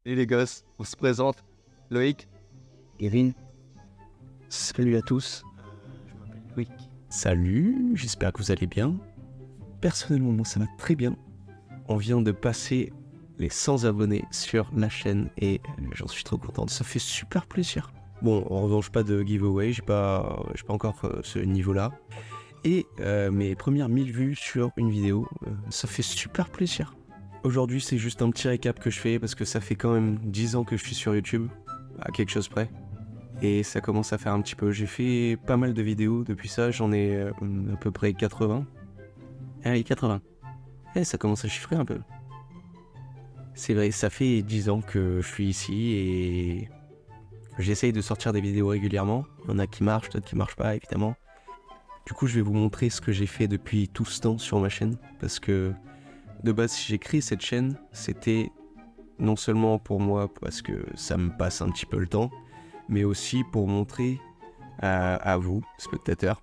Et les gosses, on se présente. Loïc. Kevin. Salut à tous. Je m'appelle Loïc. Salut, j'espère que vous allez bien. Personnellement, moi ça va très bien. On vient de passer les 100 abonnés sur la chaîne et j'en suis trop content. Ça fait super plaisir. Bon, en revanche, pas de giveaway, j'ai pas encore ce niveau-là. Et mes premières 1000 vues sur une vidéo, ça fait super plaisir. Aujourd'hui, c'est juste un petit récap que je fais parce que ça fait quand même 10 ans que je suis sur YouTube, à quelque chose près. Et ça commence à faire un petit peu. J'ai fait pas mal de vidéos depuis ça, j'en ai à peu près 80. Allez, 80. Eh, ça commence à chiffrer un peu. C'est vrai, ça fait 10 ans que je suis ici et j'essaye de sortir des vidéos régulièrement. Il y en a qui marchent, d'autres qui marchent pas, évidemment. Du coup, je vais vous montrer ce que j'ai fait depuis tout ce temps sur ma chaîne. Parce que, de base, si j'ai créé cette chaîne, c'était non seulement pour moi, parce que ça me passe un petit peu le temps, mais aussi pour montrer à vous, spectateurs,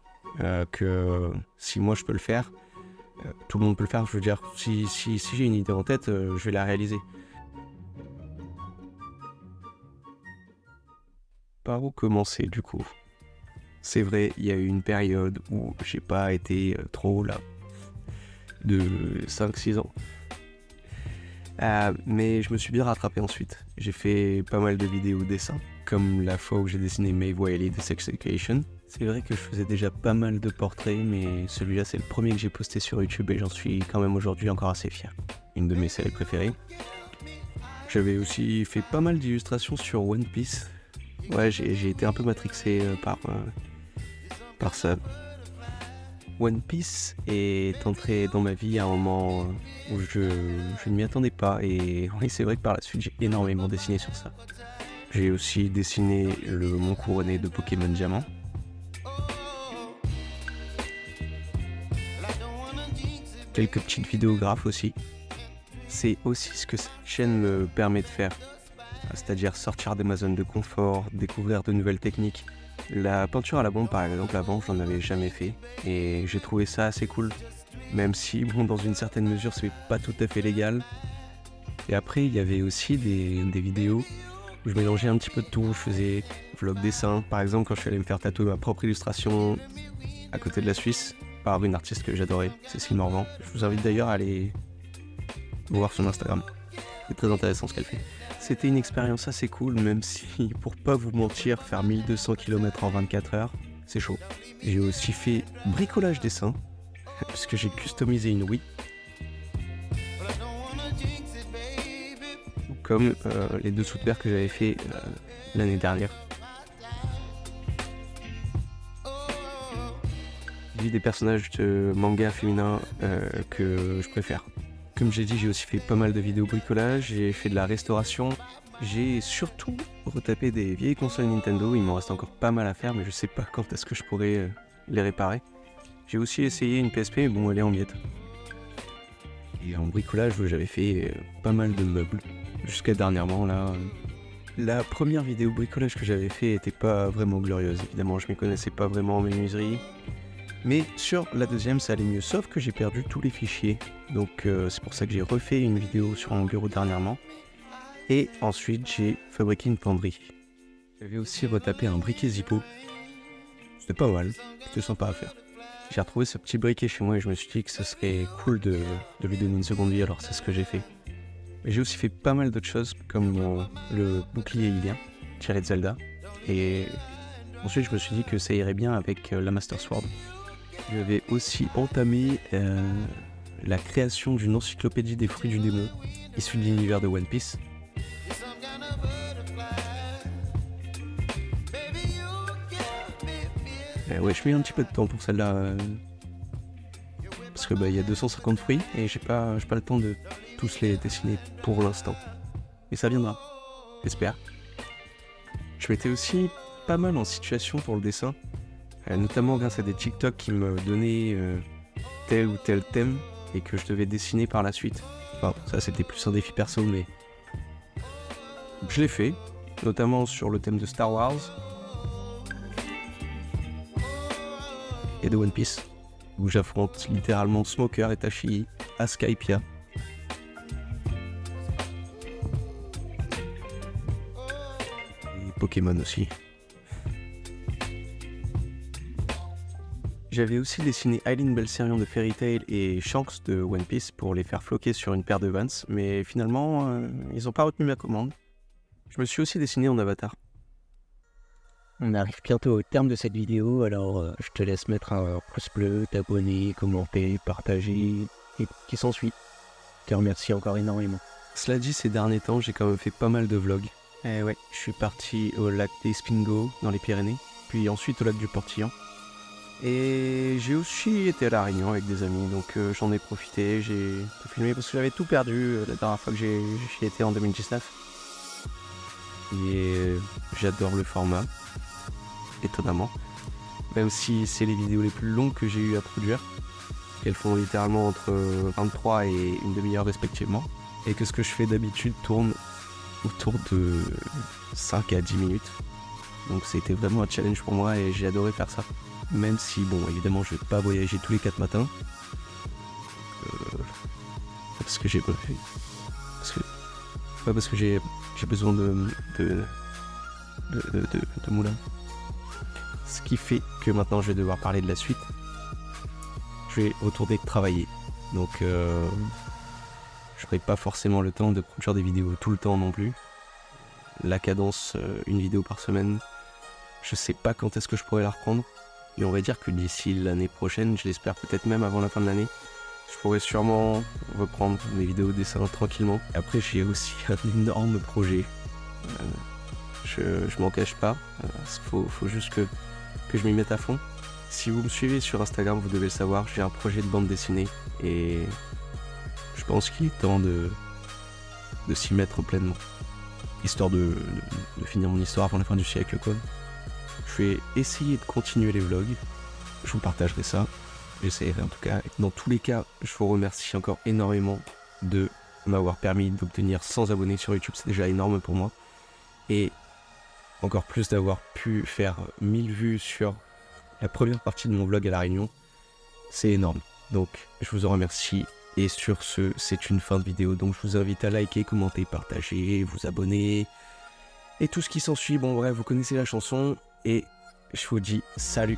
que si moi je peux le faire, tout le monde peut le faire. Je veux dire, si j'ai une idée en tête, je vais la réaliser. Par où commencer du coup? C'est vrai, il y a eu une période où j'ai pas été trop là, de 5-6 ans. Mais je me suis bien rattrapé ensuite. J'ai fait pas mal de vidéos dessins, comme la fois où j'ai dessiné Maeve Wiley de Sex Education. C'est vrai que je faisais déjà pas mal de portraits, mais celui-là c'est le premier que j'ai posté sur YouTube et j'en suis quand même aujourd'hui encore assez fier. Une de mes séries préférées. J'avais aussi fait pas mal d'illustrations sur One Piece. Ouais, j'ai été un peu matrixé par ça. One Piece est entré dans ma vie à un moment où je ne m'y attendais pas et oui, c'est vrai que par la suite j'ai énormément dessiné sur ça. J'ai aussi dessiné le mont couronné de Pokémon Diamant. Quelques petites vidéographes aussi. C'est aussi ce que cette chaîne me permet de faire, c'est-à-dire sortir de ma zone de confort, découvrir de nouvelles techniques. La peinture à la bombe par exemple, avant j'en avais jamais fait et j'ai trouvé ça assez cool, même si bon, dans une certaine mesure c'est pas tout à fait légal. Et après il y avait aussi des vidéos où je mélangeais un petit peu de tout, je faisais vlog dessin, par exemple quand je suis allé me faire tatouer ma propre illustration à côté de la Suisse par une artiste que j'adorais, Cécile Morvan. Je vous invite d'ailleurs à aller voir son Instagram, c'est très intéressant ce qu'elle fait. C'était une expérience assez cool, même si, pour pas vous mentir, faire 1200 km en 24 heures, c'est chaud. J'ai aussi fait bricolage dessin, puisque j'ai customisé une Wii. Comme les deux sous-de-verre que j'avais fait l'année dernière. J'ai des personnages de manga féminins que je préfère. Comme j'ai dit, j'ai aussi fait pas mal de vidéos bricolage, j'ai fait de la restauration. J'ai surtout retapé des vieilles consoles Nintendo, il m'en reste encore pas mal à faire, mais je sais pas quand est-ce que je pourrais les réparer. J'ai aussi essayé une PSP, mais bon, elle est en miettes. Et en bricolage, j'avais fait pas mal de meubles, jusqu'à dernièrement, là. La première vidéo bricolage que j'avais fait était pas vraiment glorieuse, évidemment, je m'y connaissais pas vraiment en menuiserie. Mais sur la deuxième, ça allait mieux, sauf que j'ai perdu tous les fichiers. Donc c'est pour ça que j'ai refait une vidéo sur mon bureau dernièrement. Et ensuite, j'ai fabriqué une penderie. J'avais aussi retapé un briquet Zippo. C'était pas mal, c'était sympa à faire. J'ai retrouvé ce petit briquet chez moi et je me suis dit que ce serait cool de lui donner une seconde vie, alors c'est ce que j'ai fait. Mais j'ai aussi fait pas mal d'autres choses, comme le bouclier ilien, tiré de Zelda. Et ensuite, je me suis dit que ça irait bien avec la Master Sword. J'avais aussi entamé la création d'une encyclopédie des fruits du démon, issue de l'univers de One Piece. Ouais, je mets un petit peu de temps pour celle-là, parce que il y a 250 fruits et j'ai pas le temps de tous les dessiner pour l'instant. Mais ça viendra, j'espère. Je m'étais aussi pas mal en situation pour le dessin. Notamment grâce à des TikTok qui me donnaient tel ou tel thème et que je devais dessiner par la suite. Enfin, ça c'était plus un défi perso, mais je l'ai fait, notamment sur le thème de Star Wars et de One Piece, où j'affronte littéralement Smoker et Tashii à Skypiea. Pokémon aussi. J'avais aussi dessiné Aileen Belserion de Fairy Tail et Shanks de One Piece pour les faire floquer sur une paire de Vans, mais finalement, ils n'ont pas retenu ma commande. Je me suis aussi dessiné en avatar. On arrive bientôt au terme de cette vidéo, alors je te laisse mettre un pouce bleu, t'abonner, commenter, partager, et qui s'ensuit. Je te remercie encore énormément. Cela dit, ces derniers temps, j'ai quand même fait pas mal de vlogs. Et ouais, je suis parti au lac d'Espingo, dans les Pyrénées, puis ensuite au lac du Portillon. Et j'ai aussi été à La Réunion avec des amis, donc j'en ai profité, j'ai tout filmé parce que j'avais tout perdu la dernière fois que j'y étais en 2019. Et j'adore le format, étonnamment. Même si c'est les vidéos les plus longues que j'ai eu à produire, qu'elles font littéralement entre 23 et une demi-heure respectivement. Et que ce que je fais d'habitude tourne autour de 5 à 10 minutes. Donc c'était vraiment un challenge pour moi et j'ai adoré faire ça. Même si, bon, évidemment, je vais pas voyager tous les 4 matins. Parce que j'ai... Parce que j'ai besoin de moulin. Ce qui fait que maintenant, je vais devoir parler de la suite. Je vais retourner travailler. Donc, je n'aurai pas forcément le temps de produire des vidéos tout le temps non plus. La cadence, une vidéo par semaine, je sais pas quand est-ce que je pourrai la reprendre. Mais on va dire que d'ici l'année prochaine, je l'espère peut-être même avant la fin de l'année, je pourrai sûrement reprendre mes vidéos dessin tranquillement. Après, j'ai aussi un énorme projet. Je m'en cache pas. Faut juste que je m'y mette à fond. Si vous me suivez sur Instagram, vous devez le savoir, j'ai un projet de bande dessinée. Et je pense qu'il est temps de s'y mettre pleinement. Histoire de finir mon histoire avant la fin du siècle, quoi. Je vais essayer de continuer les vlogs. Je vous partagerai ça. J'essaierai en tout cas. Dans tous les cas, je vous remercie encore énormément de m'avoir permis d'obtenir 100 abonnés sur YouTube. C'est déjà énorme pour moi. Et encore plus d'avoir pu faire 1000 vues sur la première partie de mon vlog à La Réunion. C'est énorme. Donc, je vous en remercie. Et sur ce, c'est une fin de vidéo. Donc, je vous invite à liker, commenter, partager, vous abonner. Et tout ce qui s'ensuit. Bon, bref, vous connaissez la chanson. Et je vous dis salut.